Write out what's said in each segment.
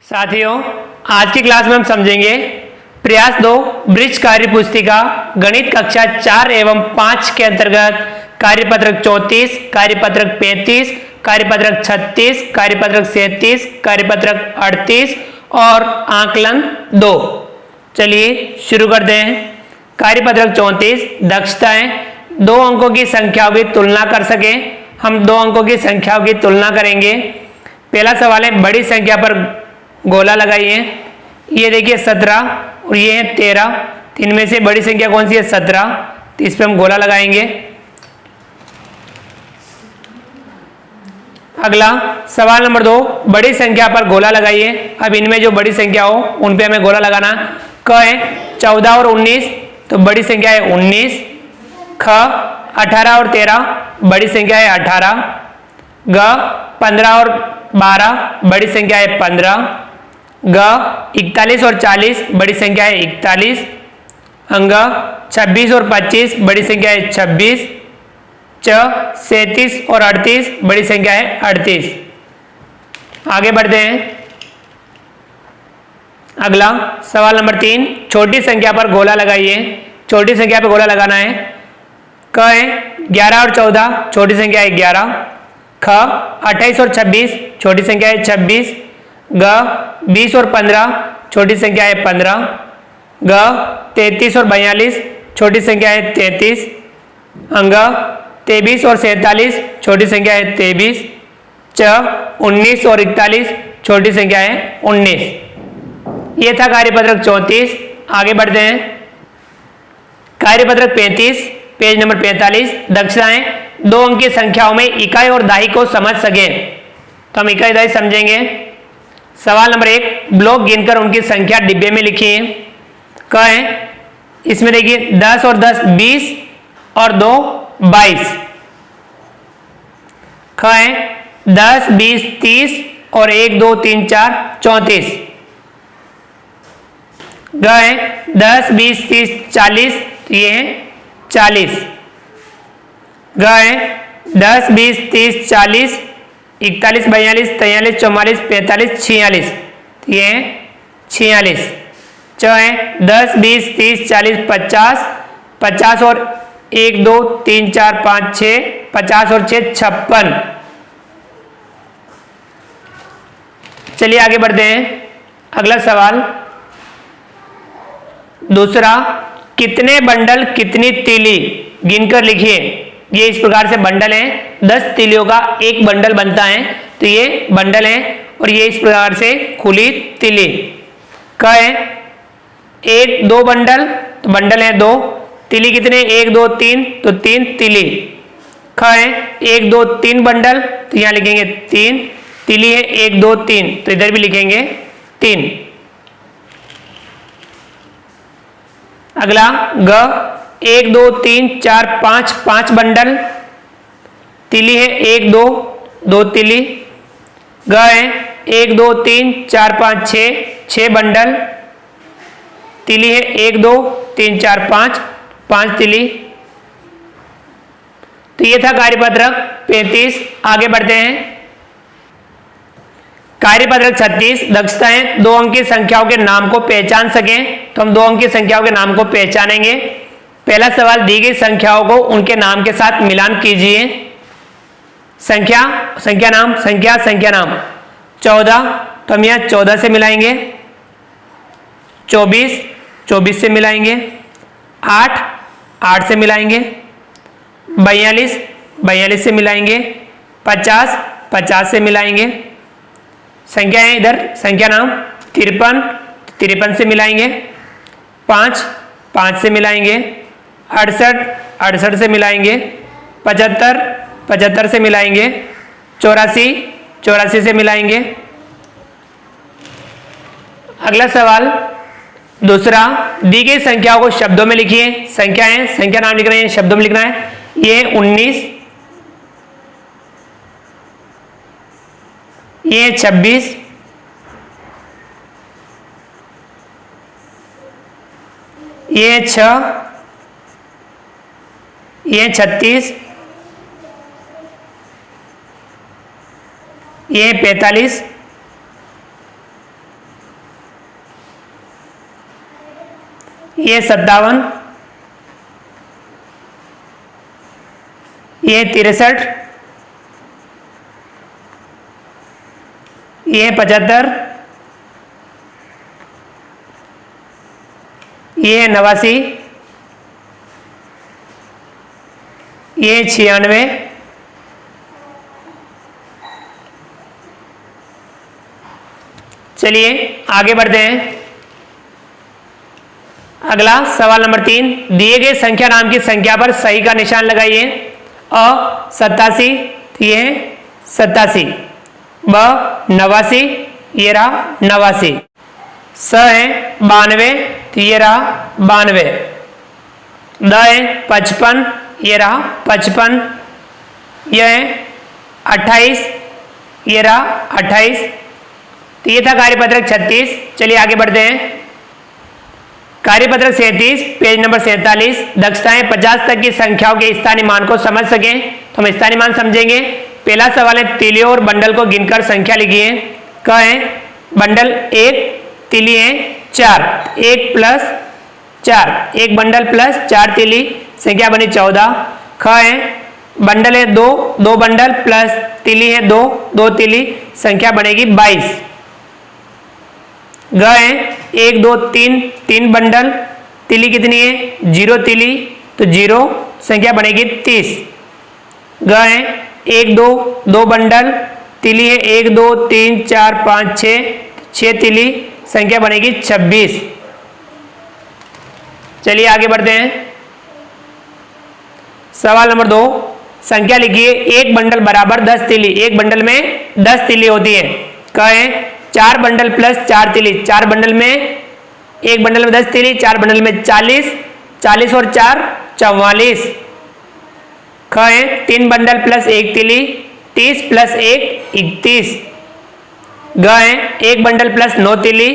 साथियों, आज की क्लास में हम समझेंगे प्रयास 2 ब्रिज कार्य पुस्तिका गणित कक्षा 4 एवं 5 के अंतर्गत कार्यपत्रक 34, कार्यपत्रक 35, कार्यपत्रक 36, कार्यपत्रक 37, कार्यपत्रक 38 और आकलन 2। चलिए शुरू करते हैं। कार्यपत्रक 34 दक्षताएं 2 अंकों की संख्याओं की तुलना कर सके। हम 2 अंकों की संख्याओं की तुलना करेंगे। पहला सवाल है, बड़ी संख्या पर गोला लगाइए। ये देखिए 17 और ये है 13, इनमें से बड़ी संख्या कौन सी है? 17, तो इस पे हम गोला लगाएंगे। अगला सवाल नंबर 2, बड़ी संख्या पर गोला लगाइए। अब इनमें जो बड़ी संख्या हो उन पे हमें गोला लगाना। क है 14 और 19, तो बड़ी संख्या है 19। ख 18 और 13, बड़ी संख्या है 18। ग 15 और 12, बड़ी संख्या है 15। ग 41 और 40, बड़ी संख्या है 41। अंग 26 और 25, बड़ी संख्या है 26। च 37 और 38, बड़ी संख्या है 38। आगे बढ़ते हैं। अगला सवाल नंबर 3, छोटी संख्या पर गोला लगाइए। छोटी संख्या पर गोला लगाना है। क है 11 और 14, छोटी संख्या है 11। ख 28 और 26, छोटी संख्या है 26। ग 20 और 15, छोटी संख्या है 15। ग 33 और 42, छोटी संख्या है 33। अंग 23 और 47, छोटी संख्या है 23। च 19 और 41, छोटी संख्या है 19। ये था कार्यपत्रक 34। आगे बढ़ते हैं। कार्यपत्रक 35 पेज नंबर 45 दक्षताएं 2 अंक की संख्याओं में इकाई और दाही को समझ सके। तो हम इकाई दाही समझेंगे। सवाल नंबर 1, ब्लॉक गिनकर उनकी संख्या डिब्बे में लिखिए। क है, इसमें देखिए 10 और 10 20 और 2 22। ख है 10 20 30 और 1 2 3 4 34। ग है 10 20 30 40, तो ये है 40। ग है 10 20 30 40 41 42 43 44 45 46, ये है 46। च है 10 20 30 40 50 50 और 1 2 3 4 5 6 50 और 6 56। चलिए आगे बढ़ते हैं। अगला सवाल दूसरा, कितने बंडल कितनी तीली गिनकर लिखिए। ये इस प्रकार से बंडल है, 10 तीलियों का एक बंडल बनता है, तो ये बंडल है और ये इस प्रकार से खुली तीली। क है 1 2 बंडल, तो बंडल है 2। तीली कितने? 1 2 3, तो 3 तीली। ख है 1 2 3 बंडल, तो यहां लिखेंगे 3। तीली है 1 2 3, तो इधर भी लिखेंगे 3। अगला ग 1 2 3 4 5 5 बंडल। तीली है 1 2 2 तीली। ग है 1 2 3 4 5 6 6 बंडल। तीली है 1 2 3 4 5 5 तीली। तो ये था कार्यपत्रक 35। आगे बढ़ते हैं। कार्यपत्रक 36 दक्षताएं 2 अंक की संख्याओं के नाम को पहचान सकें। तो हम 2 अंक की संख्याओं के नाम को पहचानेंगे। पहला सवाल, दी गई संख्याओं को उनके नाम के साथ मिलान कीजिए। संख्या संख्या नाम संख्या संख्या नाम 14, तो हम यहां 14 से मिलाएंगे। 24 24 से मिलाएंगे। 8 8 से मिलाएंगे। 42 42 से मिलाएंगे। 50 50 से मिलाएंगे। संख्या है इधर संख्या नाम 53 53 से मिलाएंगे। 5 5 से मिलाएंगे। 68 68 से मिलाएंगे। 75 75 से मिलाएंगे। 84 84 से मिलाएंगे। अगला सवाल दूसरा, दी गई संख्याओं को शब्दों में लिखिए। संख्या है संख्या नाम लिख रहे हैं, शब्दों में लिखना है। ये है 19, ये 26, ये 6, ये 36, ये 45, ये 57, ये 63, ये 75, ये 89, ये 96, चलिए आगे बढ़ते हैं। अगला सवाल नंबर 3, दिए गए संख्या नाम की संख्या पर सही का निशान लगाइए। अ 87, ये है 87, ब 89, ये रहा 89, स है 92, ये रहा 92, द है 55, ये रहा 55, यह है 28, ये रहा 28। तो ये था कार्यपत्रक 36। चलिए आगे बढ़ते हैं। कार्यपत्रक 37 पेज नंबर 47, दक्षताएं 50 तक की संख्याओं के स्थानीय मान को समझ सकें। तो हम स्थानीय मान समझेंगे। पहला सवाल है तिलियों और बंडल को गिनकर संख्या लिखिए। क है बंडल 1, तिली है 4, 1 प्लस 4, 1 बंडल प्लस 4 तिली, संख्या बनी 14। ख है बंडल है 2, 2 बंडल प्लस तिली है 2, 2 तिली, संख्या बनेगी 22। ग है 1 2 3, 3 बंडल, तिली कितनी है 0 तिली, तो 0, संख्या बनेगी 30। ग है 1 2, 2 बंडल, तिली है 1 2 3 4 5 6, 6 तिली, संख्या बनेगी 26। चलिए आगे बढ़ते हैं। सवाल नंबर 2, संख्या लिखिए। एक बंडल बराबर 10 तिली, एक बंडल में 10 तिली होती है। क है 4 बंडल प्लस 4 तिली, 4 बंडल में, एक बंडल में 10 तिली, 4 बंडल में 40, 40 और 4 44। ख है 3 बंडल प्लस 1 तिली, 30 प्लस 1 31। ग है 1 बंडल प्लस 9 तिली,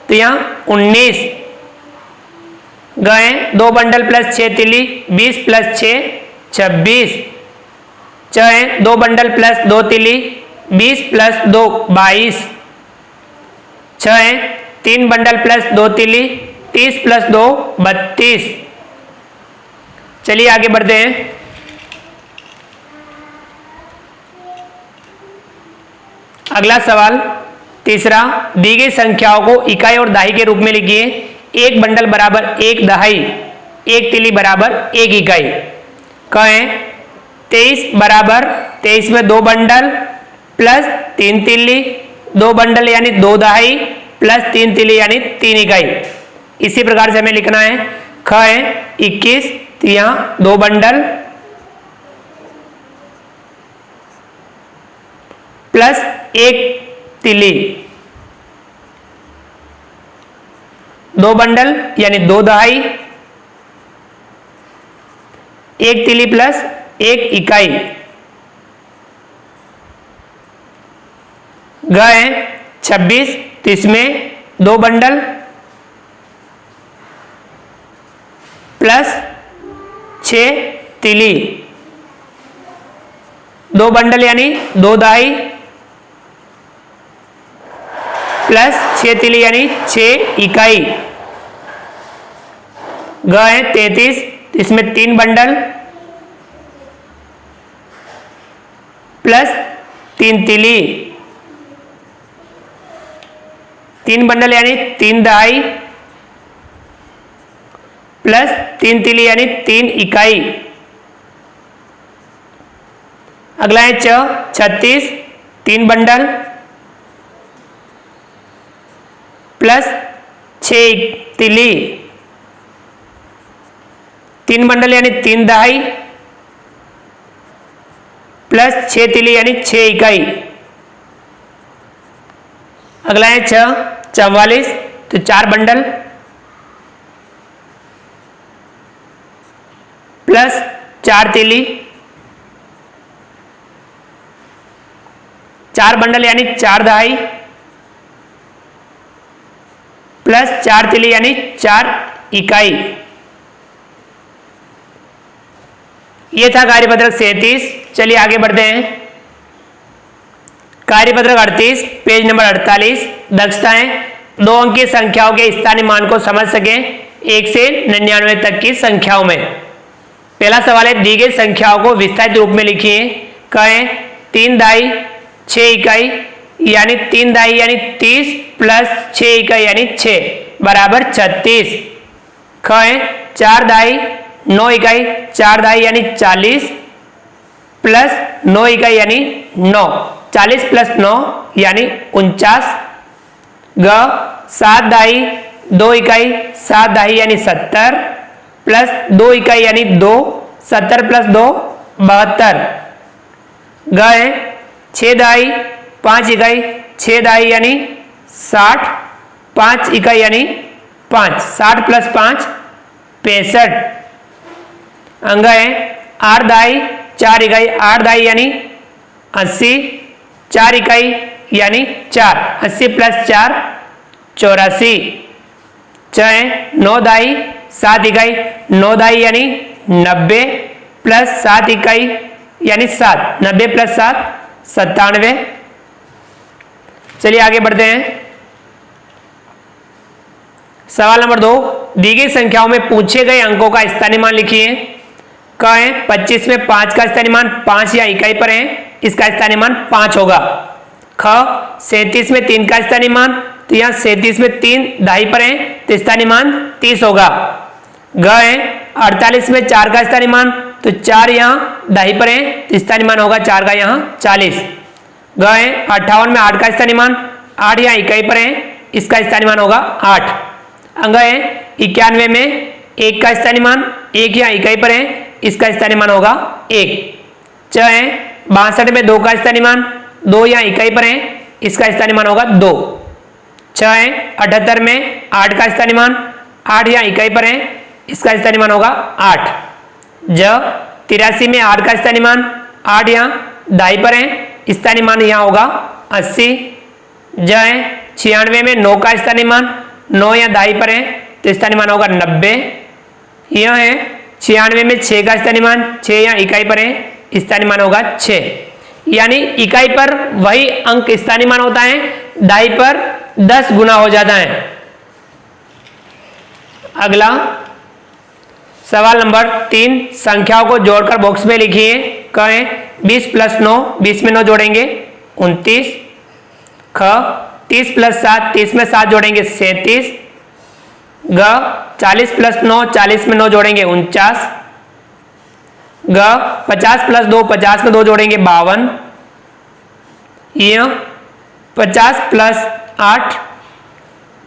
तो यहाँ 19। ग है 2 बंडल प्लस 6 तिली, 20 प्लस 6 26। च है 2 बंडल प्लस 2 तिली, 20 प्लस 2 22। छ है 3 बंडल प्लस 2 तिली, 30 प्लस 2 32। चलिए आगे बढ़ते हैं। अगला सवाल तीसरा, दी गई संख्याओं को इकाई और दहाई के रूप में लिखिए। एक बंडल बराबर 1 दहाई, 1 तिली बराबर 1 इकाई। क है 23 बराबर 23 में 2 बंडल प्लस 3 तिली, 2 बंडल यानी 2 दहाई प्लस 3 तिली यानी 3 इकाई। इसी प्रकार से हमें लिखना है। ख है 21, तो यहाँ 2 बंडल प्लस 1 तिली, 2 बंडल यानी 2 दहाई, 1 तिली प्लस 1 इकाई। ग है 26, तो इसमें 2 बंडल प्लस 6 तिली, 2 बंडल यानी 2 दहाई प्लस 6 तिली यानी 6 इकाई। ग है 33, इसमें 3 बंडल प्लस 3 तिली, 3 बंडल यानी 3 दहाई प्लस 3 तिली यानी 3 इकाई। अगला है 36, 3 बंडल प्लस 6 तिली, 3 बंडल यानी 3 दहाई प्लस 6 तिली यानी 6 इकाई। अगला है 44, तो 4 बंडल प्लस 4 तिली, 4 बंडल यानी 4 दहाई प्लस 4 तिली यानी 4 इकाई। ये था कार्यपत्रक 37। चलिए आगे बढ़ते हैं। कार्यपत्रक 38 पेज नंबर 48, दक्षताएं 2 अंकीय संख्याओं के स्थानीय मान को समझ सकें। 1 से 99 तक की संख्याओं में। पहला सवाल है, दी गई संख्याओं को विस्तारित रूप में लिखिए। कहें 3 दाई 6 इकाई यानी 3 दाई यानी 30 प्लस 6 इकाई यानी 6 बराबर 36। कहें 4 दाई 9 इकाई 4 दाई यानी 40 प्लस 9 इकाई यानी 9, 40 प्लस 9 यानी 49। ग 7 दाई 2 इकाई 7 दाई यानी 70 प्लस 2 इकाई यानी 2, 70 प्लस 2 72। ग 6 दाई 5 इकाई 6 दाई यानी 60, 5 इकाई यानी 5, 60 प्लस 5 65। अंग है 8 दाई 4 इकाई 8 दाई यानी 80, 4 इकाई यानी 4, 80 प्लस 4 84। 9 दाई 7 इकाई 9 दाई यानी 90 प्लस 7 इकाई यानी 7, 90 प्लस 7 97। चलिए आगे बढ़ते हैं। सवाल नंबर 2, दी गई संख्याओं में पूछे गए अंकों का स्थानीय मान लिखिए। कहें 25 में 5 का स्थानीय मान 5 या इकाई पर है, इसका स्थानीय मान 5 होगा। ख 37 में 3 का स्थानीय मान, तो यहाँ 37 में 3 दाई पर है, तो स्थानीय मान 30 होगा। ग है 48 में 4 का स्थानीय मान, तो 4 यहाँ दाई पर है, तो स्थानीय मान होगा 4 का यहाँ 40। ग है 58 में 8 का स्थानीय मान, 8 यहाँ इकाई पर है, इसका स्थानीय मान होगा 8। अंग है 91 में 1 का स्थानीय मान, 1 यहाँ इकाई पर है, इसका स्थानीय मान होगा 1। च है 62 में 2 का स्थानीय मान, 2 यहाँ इकाई पर है, इसका स्थानीय मान होगा 2। छ है 78 में 8 का स्थानीय मान, 8 यहाँ इकाई पर है, इसका स्थानीय मान होगा 8। ज 83 में 8 का स्थानीय मान, 8 यहाँ दाई पर है, स्थानीय मान यहाँ होगा 80। ज है 96 में 9 का स्थानीय मान, 9 यहाँ दाई पर है, तो स्थानीय मान होगा 90। यह है 96 में 6 का स्थानीय मान, 6 यहाँ इकाई पर है, स्थानीय मान होगा 6। यानी इकाई पर वही अंक स्थानीय मान होता है, दाई पर 10 गुना हो जाता है। अगला सवाल नंबर 3, संख्याओं को जोड़कर बॉक्स में लिखिए। कहें 20 प्लस 9, 20 में 9 जोड़ेंगे 29। ख 30 प्लस 7, 30 में 7 जोड़ेंगे 37। ग 40 प्लस 9, 40 में 9 जोड़ेंगे 49। ग 50 प्लस 2, 50 में 2 जोड़ेंगे 52। ये 50 प्लस 8,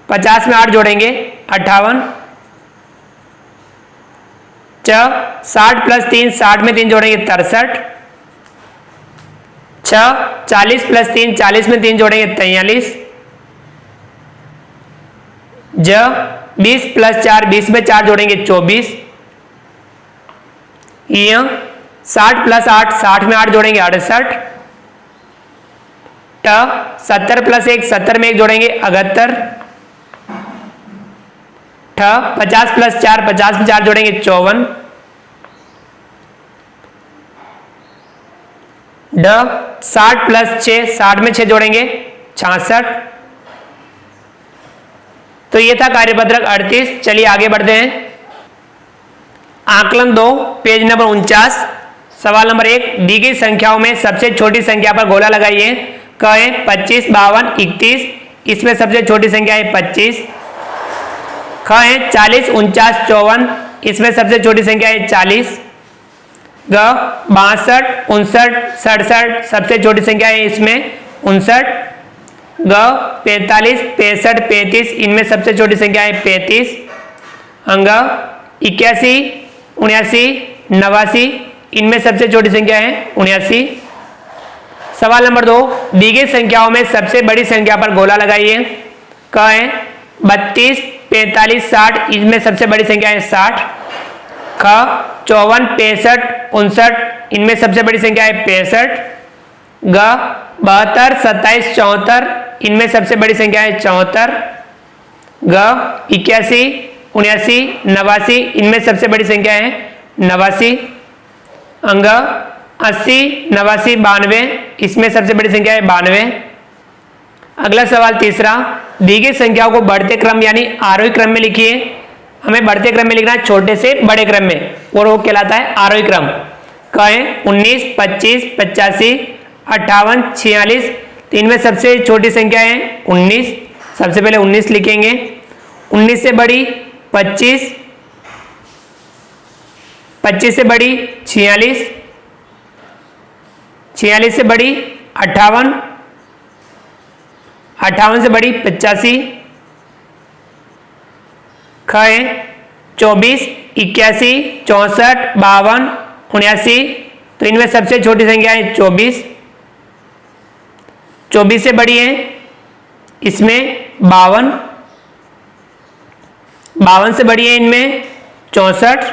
50 में 8 जोड़ेंगे 58। च 60 प्लस 3, 60 में 3 जोड़ेंगे 63। छ 40 प्लस 3, 40 में 3 जोड़ेंगे 43। ज 20 प्लस 4, 20 में 4 जोड़ेंगे 24। 60 प्लस 8, 60 में 8 जोड़ेंगे 68। ट 70 प्लस 1, 70 में 1 जोड़ेंगे 78। ठ 50 प्लस 4, 50 में 4 जोड़ेंगे 54। ड 60 प्लस 6, 60 में 6 जोड़ेंगे 66। तो ये था कार्यपत्रक 38। चलिए आगे बढ़ते हैं। आकलन 2, पेज नंबर 49। सवाल नंबर 1, दी गई संख्याओं में सबसे छोटी संख्या पर गोला लगाइए। कहें 25, 52, 31, इसमें सबसे छोटी संख्या है 25। कहें 40, 49, 54, इसमें सबसे छोटी संख्या है 40। ग 62, 59, 67, सबसे छोटी संख्या है इसमें 59। ग 45, 65, 35, इनमें सबसे छोटी संख्या है 35। अंग 81, 79, 89, इनमें सबसे छोटी संख्या है 79। सवाल नंबर 2, दी गई संख्याओं में सबसे बड़ी संख्या पर गोला लगाइए। कहें 32, 45, 60, इनमें सबसे बड़ी संख्या है 60। ख 54, 65, 59, इनमें सबसे बड़ी संख्या है 65। ग 72, 27, 74, इनमें सबसे बड़ी संख्या है 74। ग 81, 79, 89, इनमें सबसे बड़ी संख्या है 89। अंग 80, 89, 92, इसमें सबसे बड़ी संख्या है 92। अगला सवाल तीसरा, दी गई संख्याओं को बढ़ते क्रम यानी आरोही क्रम में लिखिए। हमें बढ़ते क्रम में लिखना है छोटे से बड़े क्रम में, और वो कहलाता है आरोही क्रम। कहें 19, 25, 85, 58, 46। तो इनमें सबसे छोटी संख्या है 19। सबसे पहले 19 लिखेंगे। 19 से बड़ी 25, 25 से बड़ी 46, 46 से बड़ी 58, 58 से बड़ी 85, ख 24, 81, 64, 52, 79। तो इनमें सबसे छोटी संख्या है 24। 24 से बड़ी है इसमें 52, 52 से बड़ी है इनमें 64,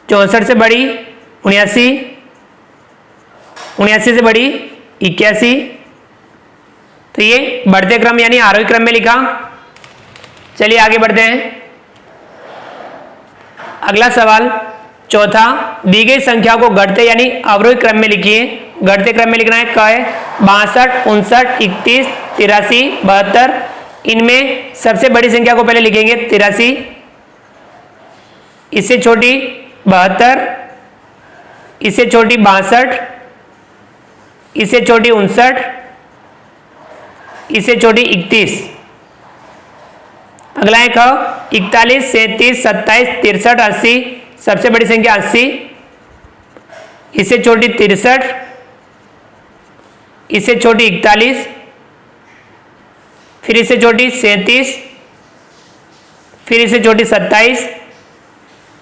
64 से बड़ी 79, 79 से बड़ी 81। तो ये बढ़ते क्रम यानी आरोही क्रम में लिखा। चलिए आगे बढ़ते हैं। अगला सवाल चौथा, दी गई संख्या को घटते यानी अवरोही क्रम में लिखिए। घटते क्रम में लिखना है क है 62, 59, 31, 83, 72। इनमें सबसे बड़ी संख्या को पहले लिखेंगे 83, इससे छोटी 72, इससे छोटी 62, इससे छोटी 59, इससे छोटी 31। अगला है ख 41, 37, 27, 63, 80। सबसे बड़ी संख्या 80, इससे छोटी 63, इससे छोटी 41, फिर इससे छोटी 37, फिर इससे छोटी 27।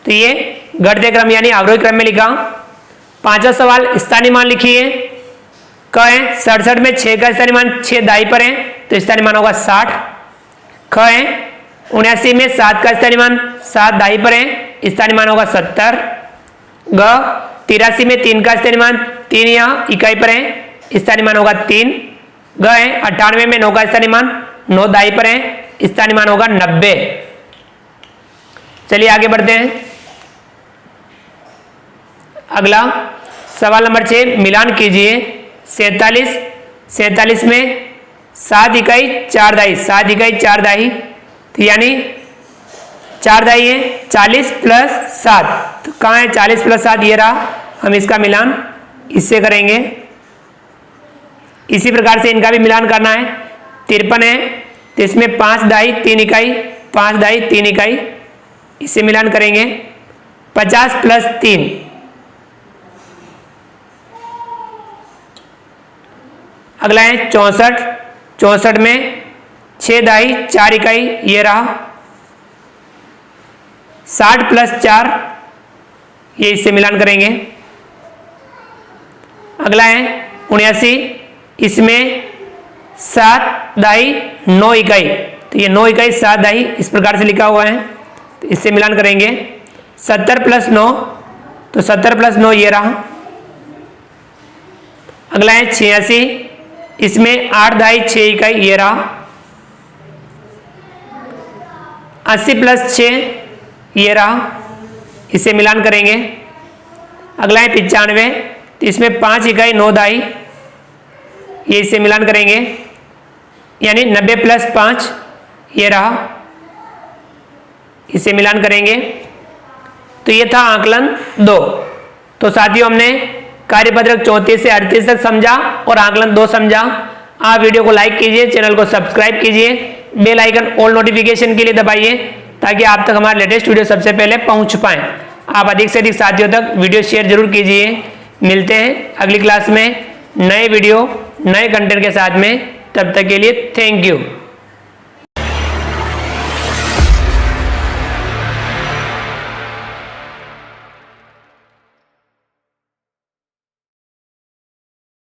तो ये घटते क्रम यानी अवरोही क्रम में लिखा। पांचवा सवाल स्थानीय मान लिखिए। क है 67 में 6 का स्थानीय मान 6 दाई पर है, तो स्थानीय मान होगा 60। ख है 79 में 7 का स्थानीय मान 7 दाई पर है, स्थानीय मान होगा 70। ग 83 में 3 का स्थानीय मान 3 यहाँ इकाई पर है, स्थानीय मान होगा 3। ग है 98 में 9 का स्थानीय मान 9 दाई पर है, स्थानीय मान होगा 90। चलिए आगे बढ़ते हैं। अगला सवाल नंबर 6, मिलान कीजिए। 47 में 7 इकाई 4 दाई, 7 इकाई 4 दाई, तो यानी 4 दाई है 40 प्लस 7। तो कहाँ है 40 प्लस 7? ये रहा। हम इसका मिलान इससे करेंगे। इसी प्रकार से इनका भी मिलान करना है। 53 है तो इसमें 5 दाई 3 इकाई, 5 दाई 3 इकाई, इससे मिलान करेंगे। 50 प्लस 3, अगला है 64। 64 में 6 दाई 4 इकाई, ये रहा। 60 प्लस 4, ये इससे मिलान करेंगे। अगला है 79। इसमें 7 दाई 9 इकाई, तो ये 9 इकाई 7 दाई इस प्रकार से लिखा हुआ है, तो इससे मिलान करेंगे। 70 प्लस 9, तो 70 प्लस 9 ये रहा। अगला है 86। इसमें 8 दाई 6 इकाई, ये रहा। 80 प्लस 6, ये रहा। इसे मिलान करेंगे। अगला है 95। तो इसमें 5 इकाई 9 दाई, ये इसे मिलान करेंगे, यानी 90 प्लस 5, ये रहा। इसे मिलान करेंगे। तो ये था आकलन 2। तो साथियों हमने कार्यपत्रक 34 से 38 तक समझा और आकलन 2 समझा। आप वीडियो को लाइक कीजिए, चैनल को सब्सक्राइब कीजिए, बेल आइकन ऑल नोटिफिकेशन के लिए दबाइए ताकि आप तक हमारे लेटेस्ट वीडियो सबसे पहले पहुंच पाएं। आप अधिक से अधिक साथियों तक वीडियो शेयर जरूर कीजिए। मिलते हैं अगली क्लास में नए वीडियो नए कंटेंट के साथ में। तब तक के लिए थैंक यू।